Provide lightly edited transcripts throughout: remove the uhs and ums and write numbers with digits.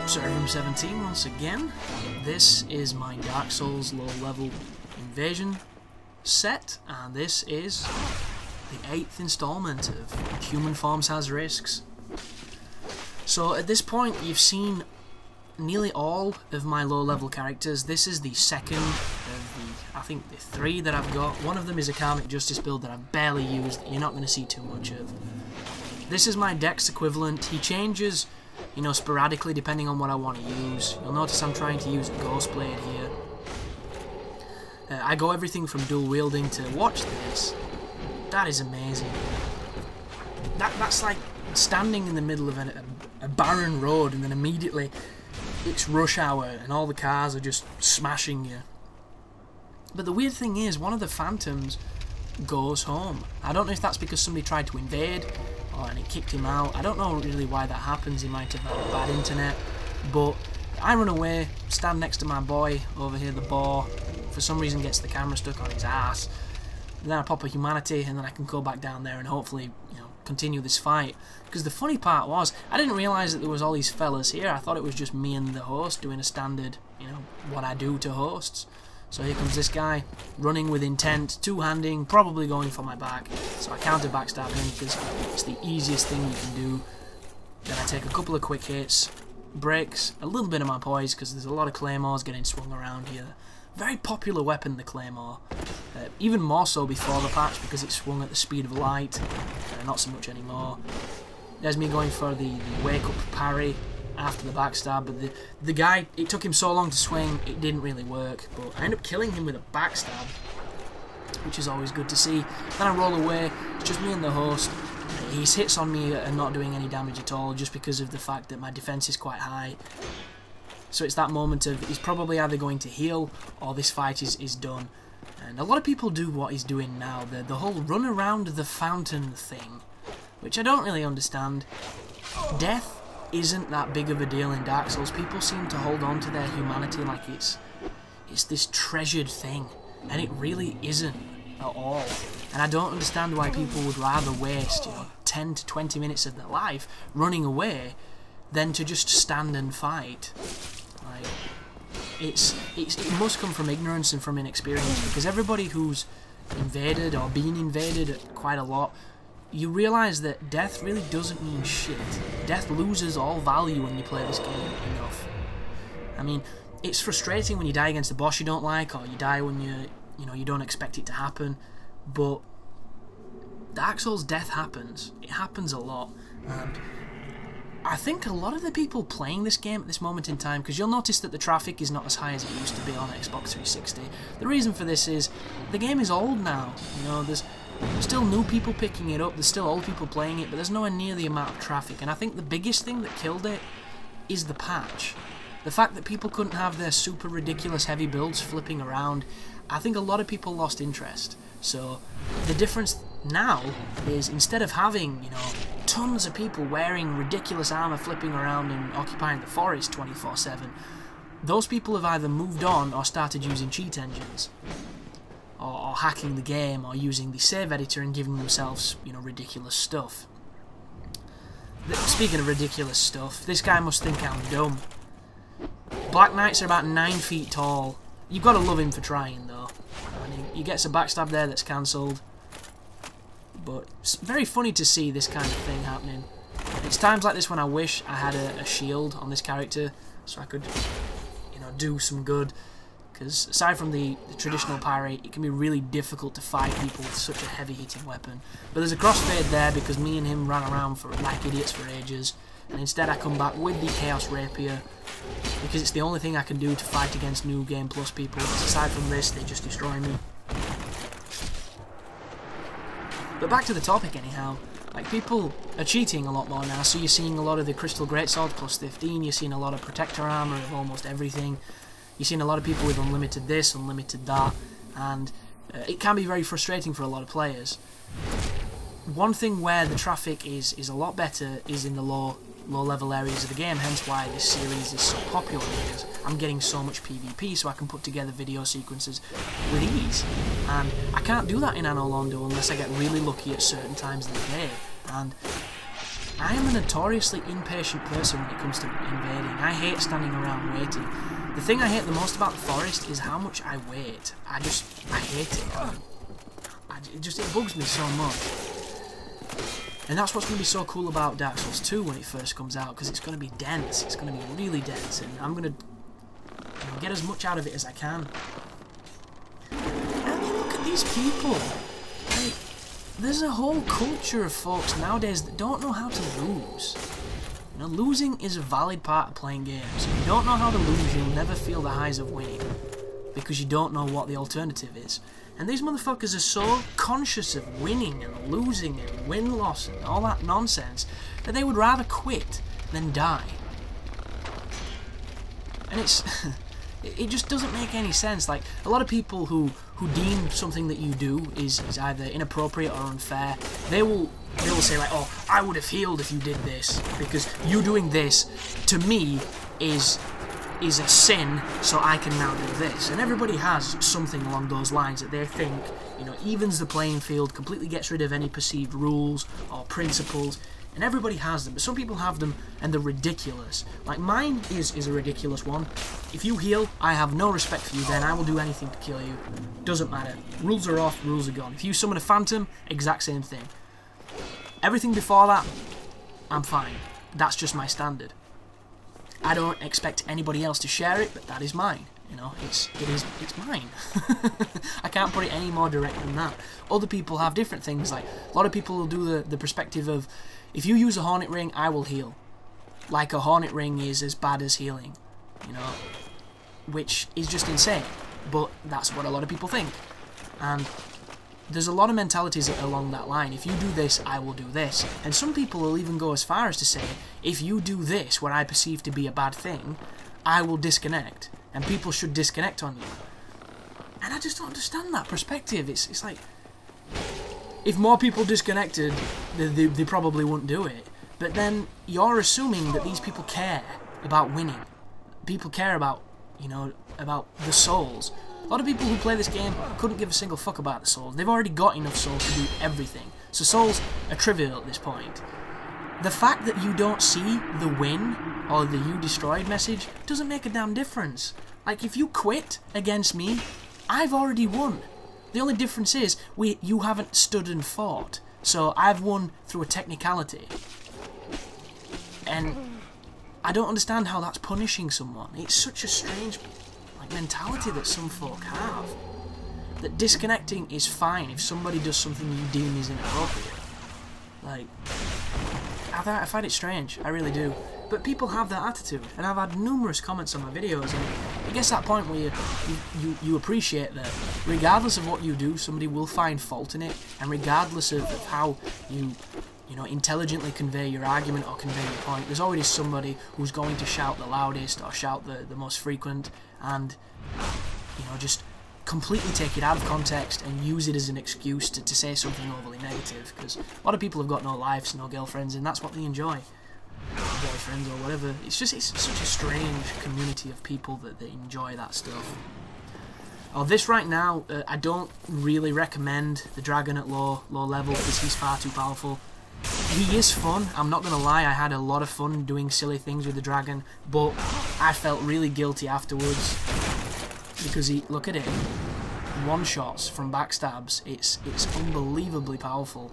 Room 17 once again. This is my Dark Souls low level invasion set, and this is the 8th installment of Human Forms Has Risks. So at this point you've seen nearly all of my low level characters. This is the second of I think the 3 that I've got. One of them is a Karmic Justice build that I've barely used, you're not going to see too much of. This is my Dex equivalent. He changes, you know, sporadically depending on what I want to use. You'll notice I'm trying to use a Ghost Blade here. I go everything from dual wielding to watch this. That is amazing. That's like standing in the middle of a barren road and then immediately it's rush hour and all the cars are just smashing you. But the weird thing is, one of the phantoms goes home. I don't know if that's because somebody tried to invade and it kicked him out. I don't know really why that happens. He might have had bad internet. But I run away, stand next to my boy over here, the boar. For some reason gets the camera stuck on his ass. Then I pop a humanity and then I can go back down there and hopefully, you know, continue this fight. Because the funny part was, I didn't realise that there was all these fellas here. I thought it was just me and the host doing a standard, you know, what I do to hosts. So here comes this guy, running with intent, two-handing, probably going for my back. So I counter backstab him because it's the easiest thing you can do. Then I take a couple of quick hits, breaks a little bit of my poise because there's a lot of claymores getting swung around here. Very popular weapon, the claymore. Even more so before the patch because it swung at the speed of light. Not so much anymore. There's me going for the wake-up parry after the backstab, but the guy, it took him so long to swing, it didn't really work, but I end up killing him with a backstab, which is always good to see. Then I roll away, it's just me and the host. His hits on me are not doing any damage at all, just because of the fact that my defense is quite high. So it's that moment of, he's probably either going to heal, or this fight is done. And a lot of people do what he's doing now, the whole run around the fountain thing, which I don't really understand. Death isn't that big of a deal in Dark Souls. People seem to hold on to their humanity like it's this treasured thing, and it really isn't at all. And I don't understand why people would rather waste, you know, 10 to 20 minutes of their life running away than to just stand and fight. Like, it must come from ignorance and from inexperience, because everybody who's invaded or been invaded quite a lot, you realise that death really doesn't mean shit. Death loses all value when you play this game enough. I mean, it's frustrating when you die against a boss you don't like, or you die when you don't expect it to happen, but Dark Souls death happens. It happens a lot, and I think a lot of the people playing this game at this moment in time, because you'll notice that the traffic is not as high as it used to be on Xbox 360. The reason for this is the game is old now. You know, there's still new people picking it up, there's still old people playing it, but there's nowhere near the amount of traffic. And I think the biggest thing that killed it is the patch. The fact that people couldn't have their super ridiculous heavy builds flipping around, I think a lot of people lost interest. So the difference now is, instead of having, you know, tons of people wearing ridiculous armor flipping around and occupying the forest 24/7, those people have either moved on or started using cheat engines, or hacking the game, or using the save editor and giving themselves, you know, ridiculous stuff. Speaking of ridiculous stuff, this guy must think I'm dumb. Black Knights are about 9 feet tall. You've got to love him for trying, though. And he gets a backstab there that's cancelled. But it's very funny to see this kind of thing happening. It's times like this when I wish I had a shield on this character, so I could, you know, do some good. Because aside from the traditional parry, it can be really difficult to fight people with such a heavy-hitting weapon. But there's a crossfade there because me and him ran around like idiots for ages, and instead I come back with the Chaos Rapier, because it's the only thing I can do to fight against New Game Plus people. Because aside from this, they just destroy me. But back to the topic anyhow, like, people are cheating a lot more now, so you're seeing a lot of the Crystal Greatsword plus 15, you're seeing a lot of protector armor of almost everything. You've seen a lot of people with unlimited this, unlimited that, and it can be very frustrating for a lot of players. One thing where the traffic is a lot better is in the low level areas of the game, hence why this series is so popular, because I'm getting so much PvP, so I can put together video sequences with ease. And I can't do that in Anno Londo unless I get really lucky at certain times of the day. And I am a notoriously impatient person when it comes to invading. I hate standing around waiting. The thing I hate the most about the forest is how much I wait. I hate it. It bugs me so much. And that's what's going to be so cool about Dark Souls 2 when it first comes out, because it's going to be dense. It's going to be really dense, and I'm going to get as much out of it as I can. I mean, look at these people. Like, there's a whole culture of folks nowadays that don't know how to lose. You know, losing is a valid part of playing games. If you don't know how to lose, you'll never feel the highs of winning, because you don't know what the alternative is. And these motherfuckers are so conscious of winning and losing and win-loss and all that nonsense that they would rather quit than die. And it's... it just doesn't make any sense. Like, a lot of people who deem something that you do is either inappropriate or unfair, they will say like, oh, I would have healed if you did this, because you doing this, to me, is a sin, so I can now do this. And everybody has something along those lines that they think, you know, evens the playing field, completely gets rid of any perceived rules or principles, and everybody has them. But some people have them, and they're ridiculous. Like, mine is a ridiculous one. If you heal, I have no respect for you, then I will do anything to kill you. Doesn't matter. Rules are off, rules are gone. If you summon a phantom, exact same thing. Everything before that, I'm fine. That's just my standard. I don't expect anybody else to share it, but that is mine. You know, it's mine. I can't put it any more direct than that. Other people have different things. Like, a lot of people will do the perspective of, if you use a Hornet Ring, I will heal. Like, a Hornet Ring is as bad as healing, you know, which is just insane. But that's what a lot of people think. And there's a lot of mentalities along that line. If you do this, I will do this. And some people will even go as far as to say, if you do this, what I perceive to be a bad thing, I will disconnect. And people should disconnect on you. And I just don't understand that perspective. It's like, if more people disconnected, they probably wouldn't do it. But then you're assuming that these people care about winning. People care about, you know, about the souls. A lot of people who play this game couldn't give a single fuck about the souls. They've already got enough souls to do everything. So souls are trivial at this point. The fact that you don't see the win or the you destroyed message doesn't make a damn difference. Like, if you quit against me, I've already won. The only difference is you haven't stood and fought. So I've won through a technicality. And I don't understand how that's punishing someone. It's such a strange mentality that some folk have. That disconnecting is fine if somebody does something you deem is inappropriate. Like, I find it strange, I really do. But people have that attitude, and I've had numerous comments on my videos, and it gets to that point where you appreciate that regardless of what you do, somebody will find fault in it, and regardless of how you know, intelligently convey your argument or convey your point, there's always somebody who's going to shout the loudest or shout the most frequent, and, you know, just completely take it out of context and use it as an excuse to say something overly negative, because a lot of people have got no lives, no girlfriends, and that's what they enjoy. Boyfriends or whatever. It's such a strange community of people that enjoy that stuff. Oh, this right now, I don't really recommend the dragon at low level because he's far too powerful. He is fun, I'm not going to lie, I had a lot of fun doing silly things with the dragon, but I felt really guilty afterwards because look at it, one-shots from backstabs, it's unbelievably powerful.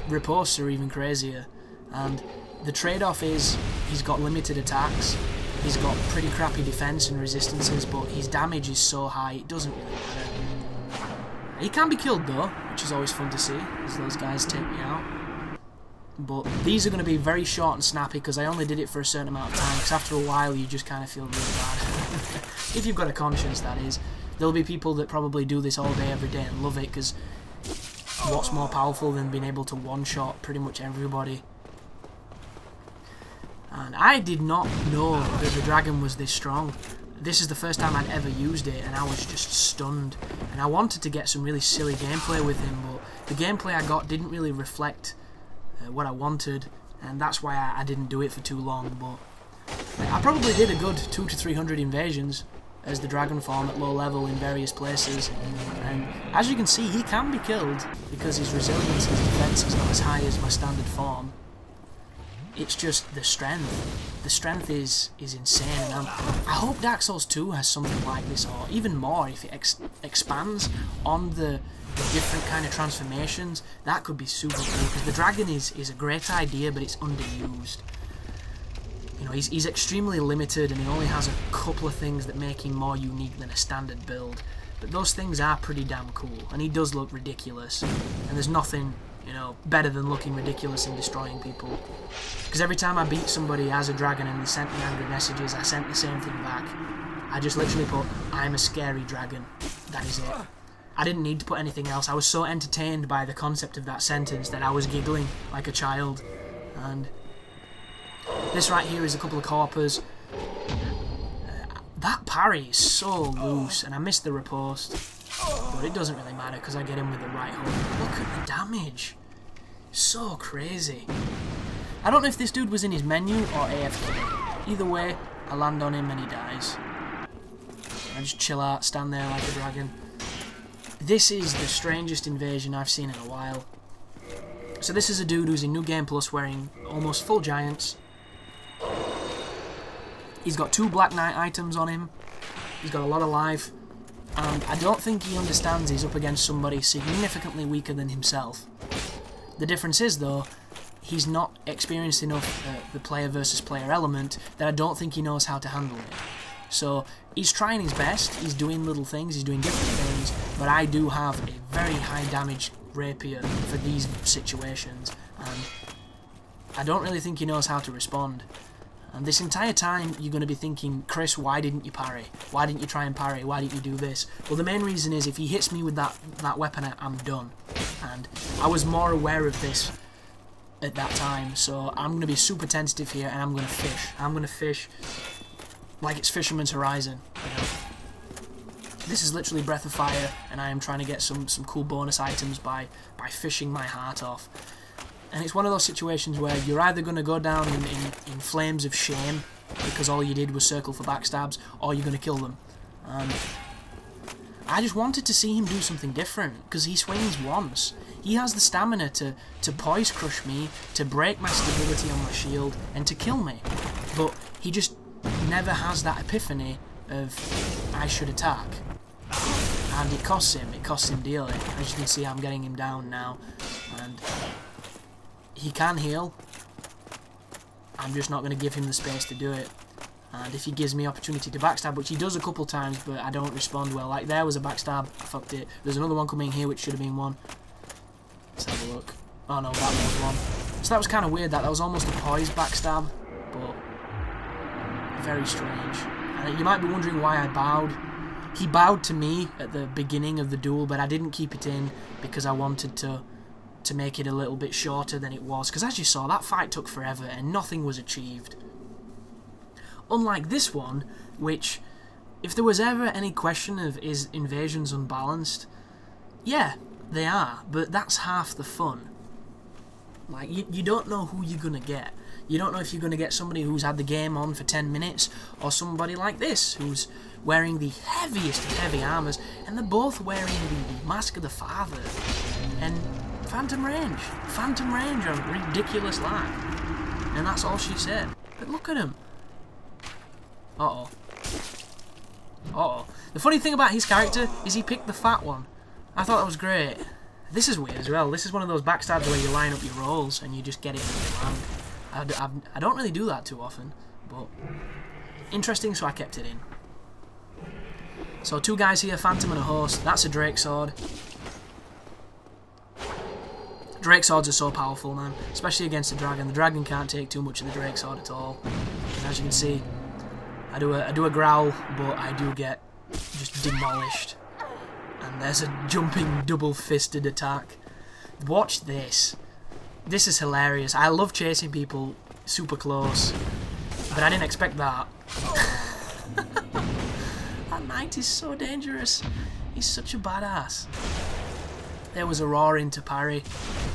Riposts are even crazier, and the trade-off is he's got limited attacks, he's got pretty crappy defense and resistances, but his damage is so high it doesn't really matter. He can be killed though, which is always fun to see, as those guys take me out. But these are going to be very short and snappy because I only did it for a certain amount of time, because after a while you just kind of feel really bad. If you've got a conscience, that is. There'll be people that probably do this all day, every day and love it, because what's more powerful than being able to one-shot pretty much everybody? And I did not know that the dragon was this strong. This is the first time I'd ever used it, and I was just stunned. And I wanted to get some really silly gameplay with him, but the gameplay I got didn't really reflect what I wanted, and that's why I didn't do it for too long. But I probably did a good 200 to 300 invasions as the dragon form at low level in various places, and as you can see, he can be killed because his resilience, his defense is not as high as my standard form. It's just the strength. The strength is insane. And I hope Dark Souls 2 has something like this, or even more, if it expands on the different kind of transformations. That could be super cool, because the dragon is a great idea, but it's underused. You know, he's extremely limited, and he only has a couple of things that make him more unique than a standard build. But those things are pretty damn cool, and he does look ridiculous. And there's nothing, you know, better than looking ridiculous and destroying people. Because every time I beat somebody as a dragon and they sent me angry messages, I sent the same thing back. I just literally put, "I'm a scary dragon." That is it. I didn't need to put anything else. I was so entertained by the concept of that sentence that I was giggling like a child. And this right here is a couple of corpers. That parry is so loose, and I missed the riposte. But it doesn't really matter because I get him with the right hook. Look at the damage. So crazy. I don't know if this dude was in his menu or AFK. Either way, I land on him and he dies. I just chill out, stand there like a dragon. This is the strangest invasion I've seen in a while. So this is a dude who's in New Game Plus wearing almost full giants. He's got 2 Black Knight items on him. He's got a lot of life. And I don't think he understands he's up against somebody significantly weaker than himself. The difference is, though, he's not experienced enough the player versus player element that I don't think he knows how to handle it. So he's trying his best, he's doing little things, he's doing different things, but I do have a very high damage rapier for these situations, and I don't really think he knows how to respond. And this entire time you're going to be thinking, "Chris, why didn't you parry? Why didn't you try and parry? Why didn't you do this?" Well, the main reason is if he hits me with that weapon, I'm done. And I was more aware of this at that time, so I'm going to be super tentative here, and I'm going to fish. I'm going to fish like it's Fisherman's Horizon. You know? This is literally Breath of Fire, and I am trying to get some cool bonus items by fishing my heart off. And it's one of those situations where you're either going to go down in flames of shame because all you did was circle for backstabs, or you're going to kill them. I just wanted to see him do something different, because he swings once. He has the stamina to poise crush me, to break my stability on my shield, and to kill me. But he just never has that epiphany of, "I should attack." And it costs him dearly. As you can see, I'm getting him down now. And he can heal. I'm just not going to give him the space to do it. And if he gives me opportunity to backstab, which he does a couple times, but I don't respond well. Like, there was a backstab, I fucked it. There's another one coming here, which should have been one. Let's have a look. Oh no, that was one. So that was kind of weird, that was almost a poised backstab, but very strange. And you might be wondering why I bowed. He bowed to me at the beginning of the duel, but I didn't keep it in because I wanted to make it a little bit shorter than it was, because as you saw, that fight took forever and nothing was achieved. Unlike this one, which, if there was ever any question of is invasions unbalanced, yeah, they are, but that's half the fun. Like, you don't know who you're gonna get. You don't know if you're gonna get somebody who's had the game on for 10 minutes, or somebody like this, who's wearing the heaviest of heavy armors, and they're both wearing the Mask of the Father, and Phantom Range on ridiculous lag. And that's all she said. But look at him. Uh-oh. Uh-oh. The funny thing about his character is he picked the fat one. I thought that was great. This is weird as well. This is one of those backstabs where you line up your rolls and you just get it in your land. I don't really do that too often, but interesting, so I kept it in. So 2 guys here, Phantom and a Host. That's a Drake Sword. Drake Swords are so powerful, man. Especially against the dragon. The dragon can't take too much of the Drake Sword at all. And as you can see, I do a growl, but I do get just demolished. And there's a jumping double-fisted attack. Watch this. This is hilarious. I love chasing people super close, but I didn't expect that. That knight is so dangerous. He's such a badass. There was a roaring to parry.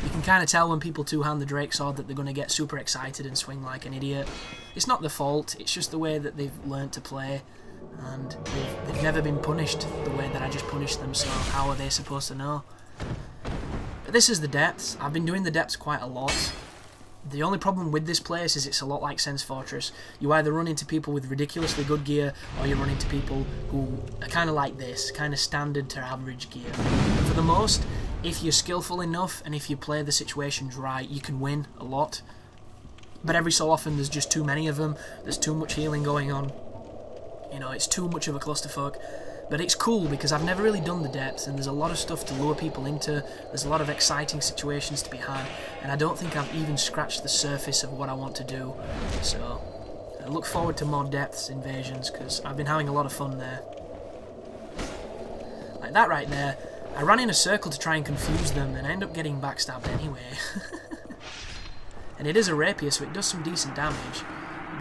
You can kind of tell when people two-hand the Drake Sword that they're going to get super excited and swing like an idiot. It's not their fault, it's just the way that they've learnt to play. And they've never been punished the way that I just punished them, so how are they supposed to know? But this is the depths. I've been doing the depths quite a lot. The only problem with this place is it's a lot like Sense Fortress. You either run into people with ridiculously good gear, or you run into people who are kind of like this, kind of standard to average gear. For the most, if you're skillful enough and if you play the situations right, you can win a lot. But every so often there's just too many of them, there's too much healing going on. You know, it's too much of a clusterfuck. But it's cool because I've never really done the depths, and there's a lot of stuff to lure people into, there's a lot of exciting situations to be had, and I don't think I've even scratched the surface of what I want to do. So I look forward to more depths invasions, because I've been having a lot of fun there. Like that right there, I ran in a circle to try and confuse them, and I end up getting backstabbed anyway. And it is a rapier, so it does some decent damage.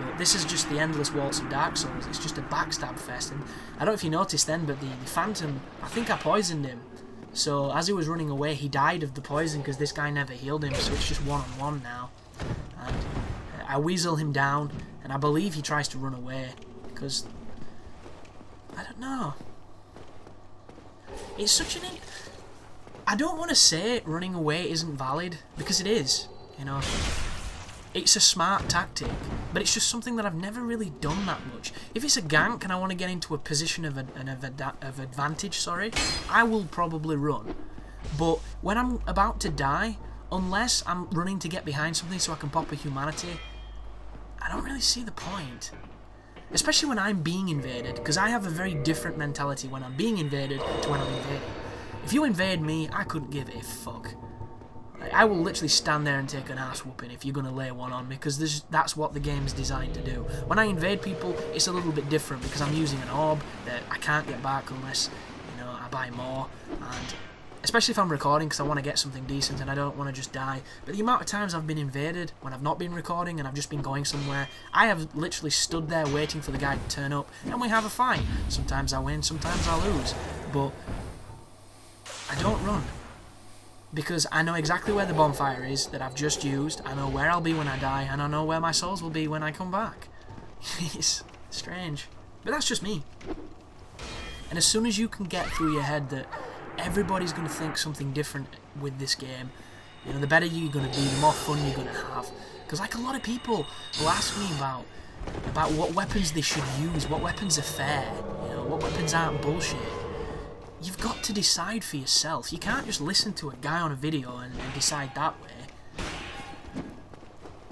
But this is just the endless waltz of Dark Souls. It's just a backstab fest. And I don't know if you noticed then, but the Phantom, I think I poisoned him. So as he was running away, he died of the poison because this guy never healed him. So it's just one-on-one now. And I weasel him down, and I believe he tries to run away because I don't know. It's such an. I don't want to say running away isn't valid because it is. You know. It's a smart tactic, but it's just something that I've never really done that much. If it's a gank and I want to get into a position of advantage, I will probably run. But when I'm about to die, unless I'm running to get behind something so I can pop a humanity, I don't really see the point. Especially when I'm being invaded, because I have a very different mentality when I'm being invaded to when I'm invaded. If you invade me, I couldn't give a fuck. I will literally stand there and take an ass whooping if you're going to lay one on me, because that's what the game is designed to do. When I invade people, it's a little bit different because I'm using an orb that I can't get back unless, you know, I buy more. And especially if I'm recording, because I want to get something decent and I don't want to just die. But the amount of times I've been invaded when I've not been recording and I've just been going somewhere, I have literally stood there waiting for the guy to turn up and we have a fight. Sometimes I win, sometimes I lose. But I don't run. Because I know exactly where the bonfire is that I've just used, I know where I'll be when I die, and I know where my souls will be when I come back. It's strange. But that's just me. And as soon as you can get through your head that everybody's going to think something different with this game, you know, the better you're going to be, the more fun you're going to have. Because like a lot of people will ask me about what weapons they should use, what weapons are fair, you know, what weapons aren't bullshit. You've got to decide for yourself. You can't just listen to a guy on a video and decide that way.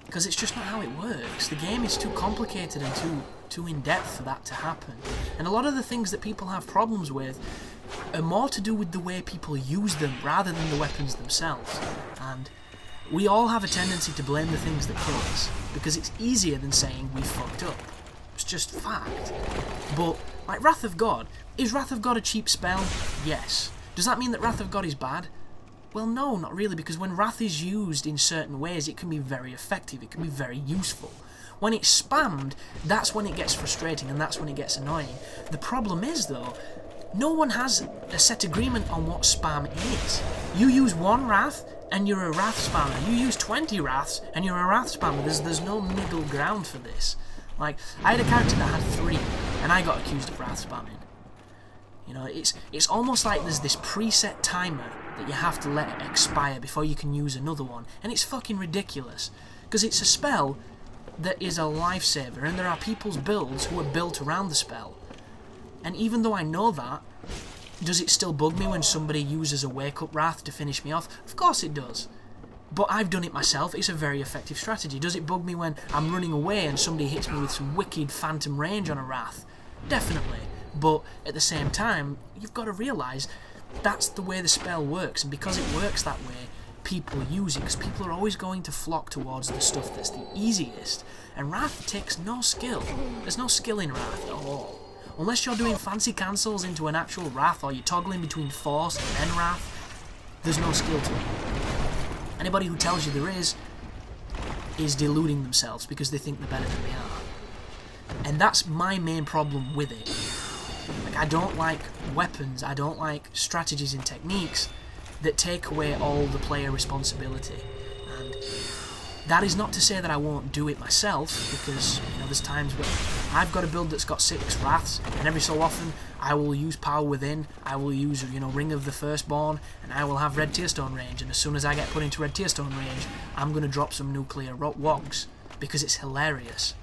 Because it's just not how it works. The game is too complicated and too in-depth for that to happen. And a lot of the things that people have problems with are more to do with the way people use them rather than the weapons themselves. And we all have a tendency to blame the things that kill us, because it's easier than saying we fucked up. It's just fact. But, like Wrath of God, is Wrath of God a cheap spell? Yes. Does that mean that Wrath of God is bad? Well, no, not really, because when Wrath is used in certain ways, it can be very effective, it can be very useful. When it's spammed, that's when it gets frustrating and that's when it gets annoying. The problem is, though, no one has a set agreement on what spam is. You use one Wrath and you're a Wrath spammer. You use 20 Wraths and you're a Wrath spammer. There's no middle ground for this. Like, I had a character that had 3 and I got accused of Wrath spamming. You know, it's almost like there's this preset timer that you have to let expire before you can use another one. And it's fucking ridiculous. Because it's a spell that is a lifesaver, and there are people's builds who are built around the spell. And even though I know that, does it still bug me when somebody uses a wake-up Wrath to finish me off? Of course it does. But I've done it myself, it's a very effective strategy. Does it bug me when I'm running away and somebody hits me with some wicked phantom range on a Wrath? Definitely. But at the same time, you've got to realise that's the way the spell works, and because it works that way, people use it, because people are always going to flock towards the stuff that's the easiest. And Wrath takes no skill. There's no skill in Wrath at all. Unless you're doing fancy cancels into an actual Wrath, or you're toggling between Force and then Wrath, there's no skill to it. Anybody who tells you there is deluding themselves because they think they're better than they are. And that's my main problem with it. Like, I don't like weapons, I don't like strategies and techniques that take away all the player responsibility. And That is not to say that I won't do it myself, because, you know, there's times where I've got a build that's got 6 Wraths, and every so often I will use Power Within, I will use, you know, Ring of the Firstborn, and I will have Red Tearstone range, and as soon as I get put into Red Tearstone range, I'm going to drop some nuclear wogs, because it's hilarious.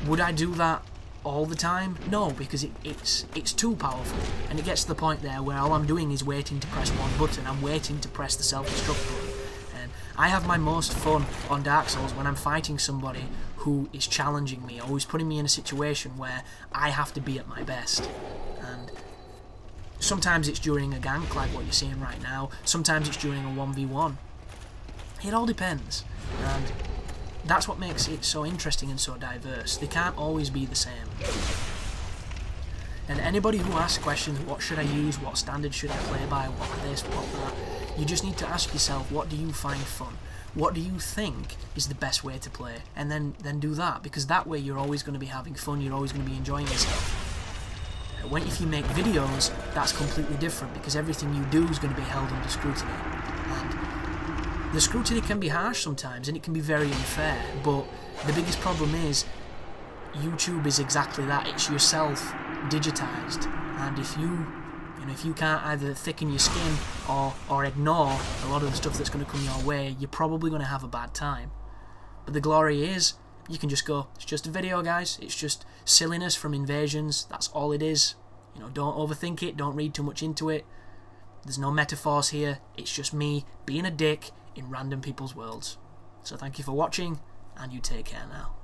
Would I do that all the time? No, because it's too powerful, and it gets to the point there where all I'm doing is waiting to press one button. I'm waiting to press the self-destruct button. And I have my most fun on Dark Souls when I'm fighting somebody who is challenging me, or who's putting me in a situation where I have to be at my best. And sometimes it's during a gank, like what you're seeing right now. Sometimes it's during a 1v1. It all depends. And that's what makes it so interesting and so diverse. They can't always be the same. And anybody who asks questions, what should I use, what standard should I play by, what this, what that, you just need to ask yourself, what do you find fun? What do you think is the best way to play? And then do that, because that way you're always going to be having fun, you're always going to be enjoying yourself. If you make videos, that's completely different, because everything you do is going to be held under scrutiny. And the scrutiny can be harsh sometimes, and it can be very unfair, but the biggest problem is YouTube is exactly that. It's yourself digitized, and if you can't either thicken your skin or ignore a lot of the stuff that's going to come your way, you're probably going to have a bad time. But the glory is, you can just go, it's just a video, guys, it's just silliness from invasions, that's all it is. You know, don't overthink it, don't read too much into it. There's no metaphors here, it's just me being a dick in random people's worlds. So thank you for watching, and you take care now.